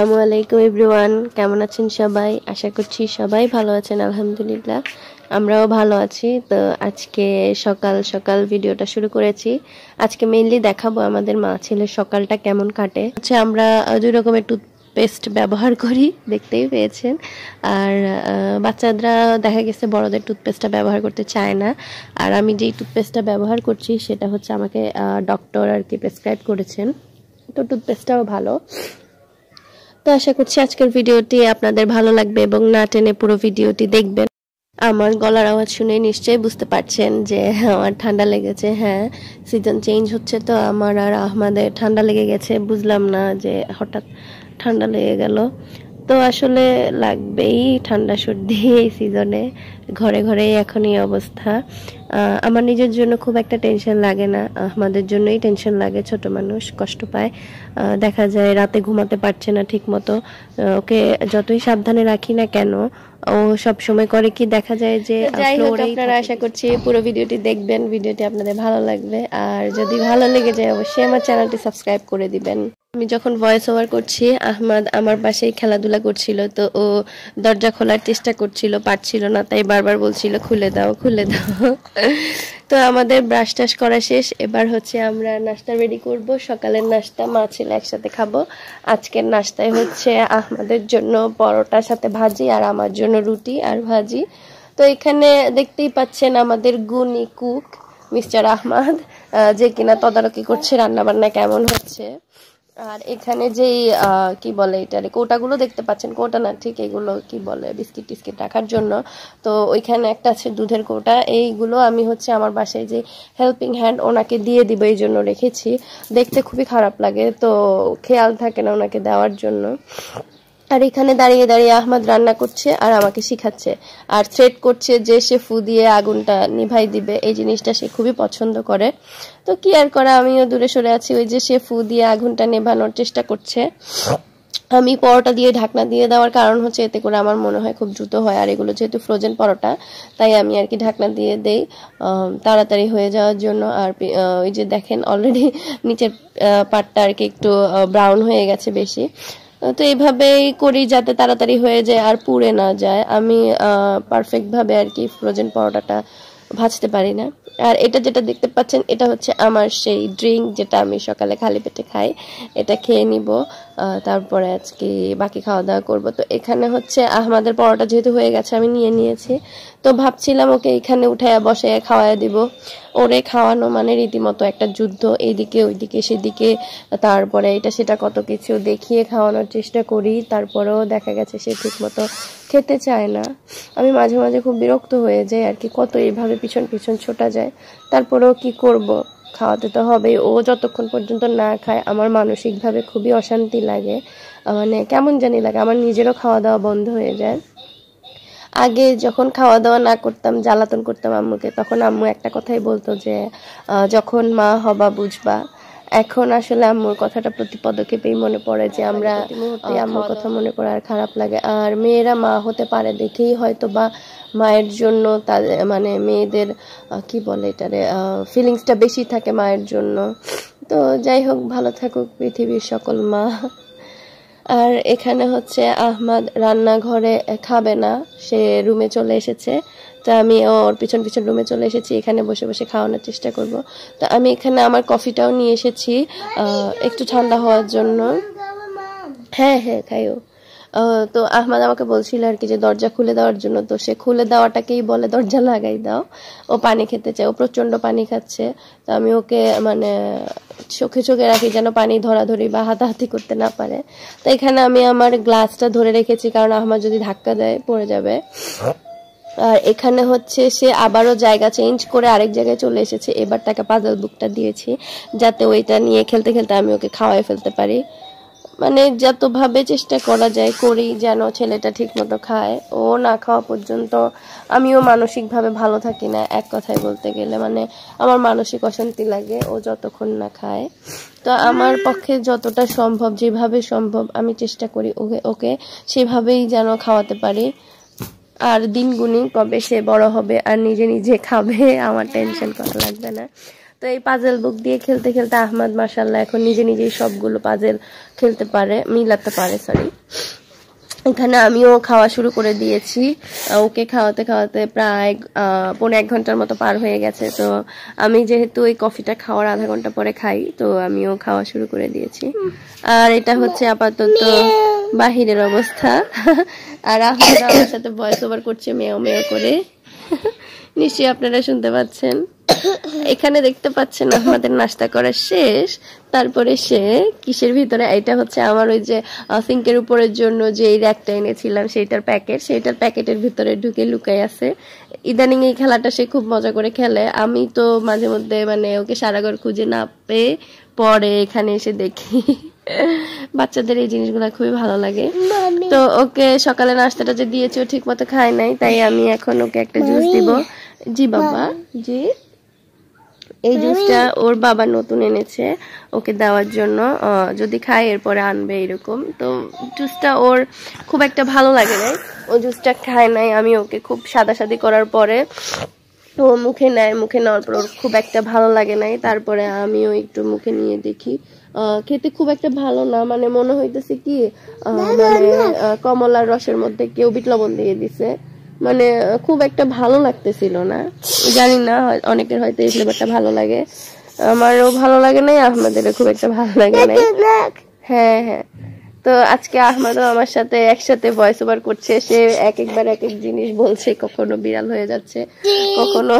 আসসালামু আলাইকুম এভরিওয়ান, কেমন আছেন সবাই? আশা করছি সবাই ভালো আছেন। আলহামদুলিল্লাহ আমরাও ভালো আছি। তো আজকে সকাল সকাল ভিডিওটা শুরু করেছি। আজকে মেইনলি দেখাবো আমাদের মা ছেলের সকালটা কেমন কাটে। আমরা 2 রকমের টুথপেস্ট ব্যবহার করি, দেখতেই পেয়েছেন। আর বাচ্চারা দেখা গেছে বড়দের টুথপেস্টটা ব্যবহার করতে চায় না। আর আমি যেই টুথপেস্টটা ব্যবহার করছি সেটা হচ্ছে আমাকে ডক্টর আর কি প্রেসক্রাইব করেছেন। তো টুথপেস্টটাও ভালো। তো আশা করছি আজকের ভিডিওটি আপনাদের ভালো লাগবে এবং না টেনে পুরো ভিডিওটি দেখবেন। আমার গলার আওয়াজ শুনে নিশ্চয়ই বুঝতে পারছেন যে আমার ঠান্ডা লেগেছে। হ্যাঁ, সিজন চেঞ্জ হচ্ছে, তো আমার আর আহমাদের ঠান্ডা লেগে গেছে। বুঝলাম না যে হঠাৎ ঠান্ডা লেগে গেল। তো আসলে লাগবেই ঠান্ডা সর্দি এই সিজনে, ঘরে ঘরে এখন এই অবস্থা। আমার নিজের জন্য খুব একটা টেনশন লাগে না, আমাদের জন্যই টেনশন লাগে। ছোট মানুষ কষ্ট পায়, দেখা যায় রাতে ঘুমাতে পারছে না ঠিক মতো। ওকে যতই সাবধানে রাখি না কেন, ও সব সময় করে কি দেখা যায় যে যাই হোক, আপনারা আশা করছি পুরো ভিডিওটি দেখবেন, ভিডিওটি আপনাদের ভালো লাগবে। আর যদি ভালো লেগে যায় অবশ্যই আমার চ্যানেলটি সাবস্ক্রাইব করে দিবেন। আমি যখন ভয়েস ওভার করছি, আহমাদ আমার পাশেই খেলাধুলা করছিল, তো ও দরজা খোলার চেষ্টা করছিল, পারছিল না, তাই বারবার বলছিল খুলে দাও খুলে দাও। তো আমাদের ব্রাশ টাশ করা শেষ, এবার হচ্ছে আমরা নাস্তা রেডি করব। সকালের নাস্তা মা ছেলে একসাথে খাবো। আজকের নাস্তায় হচ্ছে আহমাদের জন্য পরোটার সাথে ভাজি আর আমার জন্য রুটি আর ভাজি। তো এখানে দেখতেই পাচ্ছেন আমাদের গুণী কুক মিস্টার আহমাদ, যে কিনা তদারকি করছে রান্না বান্না কেমন হচ্ছে। আর এখানে যেই কি বলে এটারে কোটাগুলো দেখতে পাচ্ছেন, কোটা না ঠিক এগুলো কি বলে বিস্কিট টিস্কিট রাখার জন্য। তো ওইখানে একটা আছে দুধের কোটা, এইগুলো আমি হচ্ছে আমার বাসায় যে হেল্পিং হ্যান্ড ওনাকে দিয়ে দিব এই জন্য রেখেছি। দেখতে খুবই খারাপ লাগে, তো খেয়াল থাকে না ওনাকে দেওয়ার জন্য। আর এখানে দাঁড়িয়ে দাঁড়িয়ে আহমাদ রান্না করছে আর আমাকে শিখাচ্ছে আর থ্রেট করছে যে সে ফু দিয়ে আগুনটা নিভাই দিবে। এই জিনিসটা সে খুবই পছন্দ করে। তো কি আর করা, আমিও দূরে সরে আছি। ওই যে সে ফু দিয়ে আগুনটা নেভানোর চেষ্টা করছে। আমি পরোটা দিয়ে ঢাকনা দিয়ে দেওয়ার কারণ হচ্ছে এতে করে আমার মনে হয় খুব দ্রুত হয়, আর এগুলো যেহেতু ফ্রোজেন পরোটা তাই আমি আর কি ঢাকনা দিয়ে দেই তাড়াতাড়ি হয়ে যাওয়ার জন্য। আর ওই যে দেখেন অলরেডি নিচের পাটটা আর কি একটু ব্রাউন হয়ে গেছে বেশি। তো এইভাবেই করি যাতে তাড়াতাড়ি হয়ে যায় আর পুড়ে না যায়। আমি পারফেক্ট ভাবে আর কি ফ্রোজেন পরোটাটা ভাজতে পারি না। আর এটা যেটা দেখতে পাচ্ছেন এটা হচ্ছে আমার সেই ড্রিঙ্ক, যেটা আমি সকালে খালি পেটে খাই। এটা খেয়ে নিব, তারপরে আজকে বাকি খাওয়া দাওয়া করবো। তো এখানে হচ্ছে আহমাদের পরোটা যেহেতু হয়ে গেছে আমি নিয়ে নিয়েছি, তো ভাবছিলাম ওকে এখানে উঠাইয়া বসাইয়া খাওয়াই দিব। ওরে খাওয়ানো মানে রীতিমতো একটা যুদ্ধ, এইদিকে ওইদিকে সেদিকে, তারপরে এটা সেটা কত কিছু দেখিয়ে খাওয়ানোর চেষ্টা করি, তারপরেও দেখা গেছে সে ঠিক মতো খেতে চায় না। আমি মাঝে মাঝে খুব বিরক্ত হয়ে যাই আর কি, কত এইভাবে পিছন পিছন ছোটা যায়। তারপরেও কি করব, খাওয়াতে তো হবেই। ও যতক্ষণ পর্যন্ত না খায় আমার মানসিকভাবে খুবই অশান্তি লাগে, মানে কেমন জানি লাগে, আমার নিজেরও খাওয়া দাওয়া বন্ধ হয়ে যায়। আগে যখন খাওয়া দাওয়া না করতাম, জ্বালাতন করতাম আম্মুকে, তখন আম্মু একটা কথাই বলতো যে যখন মা হবা বুঝবা। এখন আসলে আম্মুর কথাটা প্রতি পদক্ষেপেই মনে পড়ে যে আমরা আম্মুর কথা মনে করে আর খারাপ লাগে। আর মেয়েরা মা হতে পারে দেখেই হয়তো বা মায়ের জন্য তাদের মানে মেয়েদের কি বলে এটারে ফিলিংসটা বেশি থাকে মায়ের জন্য। তো যাই হোক, ভালো থাকুক পৃথিবীর সকল মা। আর এখানে হচ্ছে আহমাদ রান্নাঘরে খাবে না, সে রুমে চলে এসেছে। তো আমি ওর পিছন পিছন রুমে চলে এসেছি, এখানে বসে বসে খাওয়ানোর চেষ্টা করব। তো আমি এখানে আমার কফিটাও নিয়ে এসেছি একটু ঠান্ডা হওয়ার জন্য। হ্যাঁ হ্যাঁ খাইও। তো আহমাদ আমাকে বলছিল আর কি যে দরজা খুলে দেওয়ার জন্য, তো সে খুলে দেওয়াটাকেই বলে দরজা লাগাই দাও। ও পানি খেতে চায়, ও প্রচন্ড পানি খাচ্ছে। তো আমি ওকে মানে চোখে চোখে রাখি যেন পানি ধরাধরি বা হাতাহাতি করতে না পারে। তো এখানে আমি আমার গ্লাসটা ধরে রেখেছি, কারণ আহমাদ যদি ধাক্কা দেয় পড়ে যাবে। আর এখানে হচ্ছে সে আবারও জায়গা চেঞ্জ করে আরেক জায়গায় চলে এসেছে। এবার তাকে পাজল বুকটা দিয়েছি যাতে ওইটা নিয়ে খেলতে খেলতে আমি ওকে খাওয়াই ফেলতে পারি। মানে যতভাবে চেষ্টা করা যায় করি যেন ছেলেটা ঠিক মতো খায়। ও না খাওয়া পর্যন্ত আমিও মানসিকভাবে ভালো থাকি না, এক কথায় বলতে গেলে। মানে আমার মানসিক অশান্তি লাগে ও যতক্ষণ না খায়। তো আমার পক্ষে যতটা সম্ভব, যেভাবে সম্ভব আমি চেষ্টা করি ওকে সেভাবেই যেন খাওয়াতে পারি। আর দিন গুনি কবে সে বড় হবে আর নিজে নিজে খাবে, আমার টেনশন করা লাগবে না। তো এই পাজেল বুক দিয়ে খেলতে খেলতে আহমদ মাশাআল্লাহ এখন নিজে নিজেই সবগুলো পাজেল খেলতে পারে, মিলাতে পারে। সরি, এখানে আমিও খাওয়া শুরু করে দিয়েছি। ওকে খাওয়াতে খাওয়াতে প্রায় 1.5 ঘন্টার মতো পার হয়ে গেছে। তো আমি যেহেতু এই কফিটা খাওয়ার আধা ঘন্টা পরে খাই, তো আমিও খাওয়া শুরু করে দিয়েছি। আর এটা হচ্ছে আপাতত বাহিরের অবস্থা। আর আহমদ আমার সাথে ভয়েস ওভার করছে মেও মেও করে, নিশ্চয়ই আপনারা শুনতে পাচ্ছেন। এখানে দেখতে পাচ্ছেন আমাদের নাস্তা করা শেষ। তারপরে সে কিসের ভিতরে, এটা হচ্ছে আমার ওই যে সিঙ্কের উপরের জন্য যে র্যাকটা এনেছিলাম সেইটার প্যাকেটের ভিতরে ঢুকে লুকাই আছে। ইদানিং এই খেলাটা সে খুব মজা করে খেলে। আমি তো মাঝে মধ্যে মানে ওকে সারাঘর খুঁজে না পেয়ে পরে এখানে এসে দেখি। বাচ্চাদের এই জিনিসগুলো খুবই ভালো লাগে। তো ওকে সকালে নাস্তাটা যে দিয়েছি ও ঠিক মতো খায় নাই, তাই আমি এখন ওকে একটা জুস দিব। জি বাবা, জি। এই জুসটা ওর বাবা নতুন এনেছে ওকে দেওয়ার জন্য, যদি খায় এরপরে আনবে এরকম। তো জুসটা ওর খুব একটা ভালো লাগে নাই, ও জুসটা খায় নাই। আমি ওকে খুব সাদাসাদি করার পরে ও মুখে নেয়, মুখে নেওয়ার পর ওর খুব একটা ভালো লাগে নাই। তারপরে আমিও একটু মুখে নিয়ে দেখি, খেতে খুব একটা ভালো না, মানে মনে হইতেছে কি মানে কমলার রসের মধ্যে কেউ বিট লবণ দিয়ে দিছে, মানে খুব একটা ভালো লাগতেছিল না। জানি না, অনেকের হয়তো এই ফ্লেভারটা ভালো লাগে, আমারও ভালো লাগে নাই, আহমেদেরও খুব একটা ভালো লাগে নাই। হ্যাঁ হ্যাঁ, তো আজকে আহমেদও আমার সাথে একসাথে ভয়েস ওভার করছে। সে একবার এক এক জিনিস বলছে, কখনো বিড়াল হয়ে যাচ্ছে, কখনো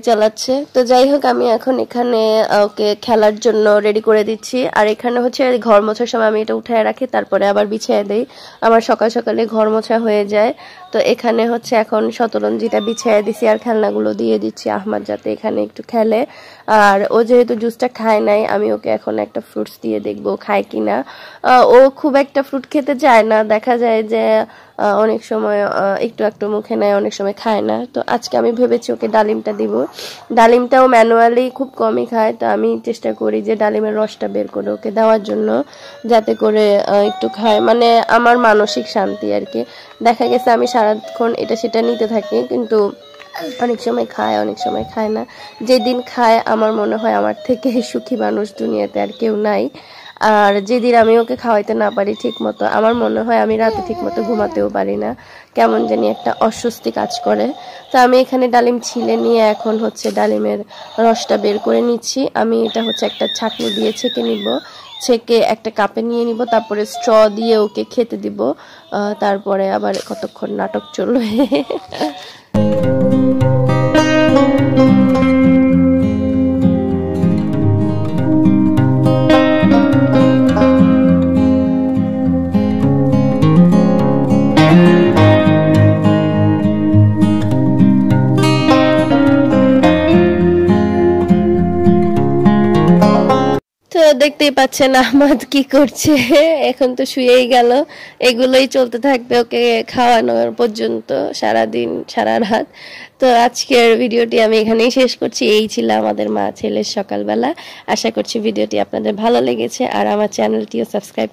চালাচ্ছে। তো যাই হোক, আমি এখন এখানে ওকে খেলার জন্য রেডি করে দিচ্ছি। আর এখানে হচ্ছে ঘর মোছার সময় আমি এটা উঠায় রাখি, তারপরে আবার বিছিয়ে দেই। আমার সকাল সকালে ঘর মোছা হয়ে যায়। তো এখানে হচ্ছে এখন শতরঞ্জিটা বিছিয়ে দিছি আর খেলনাগুলো দিয়ে দিচ্ছি আহমদ যাতে এখানে একটু খেলে। আর ও যেহেতু জুসটা খায় নাই, আমি ওকে এখন একটা ফ্রুটস দিয়ে দেখবো খায় কিনা। ও খুব একটা ফ্রুট খেতে চায় না, দেখা যায় যে অনেক সময় একটু একটু মুখে নেয়, অনেক সময় খায় না। তো আজকে আমি ভেবেছি ওকে ডালিমটা দিব। ডালিমটাও ম্যানুয়ালি খুব কমই খায়, তো আমি চেষ্টা করি যে ডালিমের রসটা বের করে ওকে দেওয়ার জন্য, যাতে করে একটু খায়, মানে আমার মানসিক শান্তি আর কি। দেখা গেছে আমি সারাক্ষণ এটা সেটা নিতে থাকি, কিন্তু অনেক সময় খায় অনেক সময় খায় না। যেদিন খায় আমার মনে হয় আমার থেকে সুখী মানুষ দুনিয়াতে আর কেউ নাই। আর যেদিন আমি ওকে খাওয়াইতে না পারি ঠিক মতো, আমার মনে হয় আমি রাতে ঠিক মতো ঘুমাতেও পারি না, কেমন জানি একটা অস্বস্তি কাজ করে। তো আমি এখানে ডালিম ছিলে নিয়ে এখন হচ্ছে ডালিমের রসটা বের করে নিচ্ছি। আমি এটা হচ্ছে একটা ছাঁকনি দিয়ে ছেঁকে নিব, ছেঁকে একটা কাপে নিয়ে নিব, তারপরে স্ট্র দিয়ে ওকে খেতে দিব। তারপরে আবার কতক্ষণ নাটক চলবে। দেখতেই পাচ্ছেন আহমদ কি করছে, এখন তো শুয়েই গেল। এগুলোই চলতে থাকবে ওকে খাওয়ানোর পর্যন্ত, সারাদিন সারা রাত। তো আজকের ভিডিওটি আমি এখানেই শেষ করছি। এই ছিল আমাদের মা ছেলের সকালবেলা। আশা করছি ভিডিওটি আপনাদের ভালো লেগেছে, আর আমার চ্যানেলটিও সাবস্ক্রাইব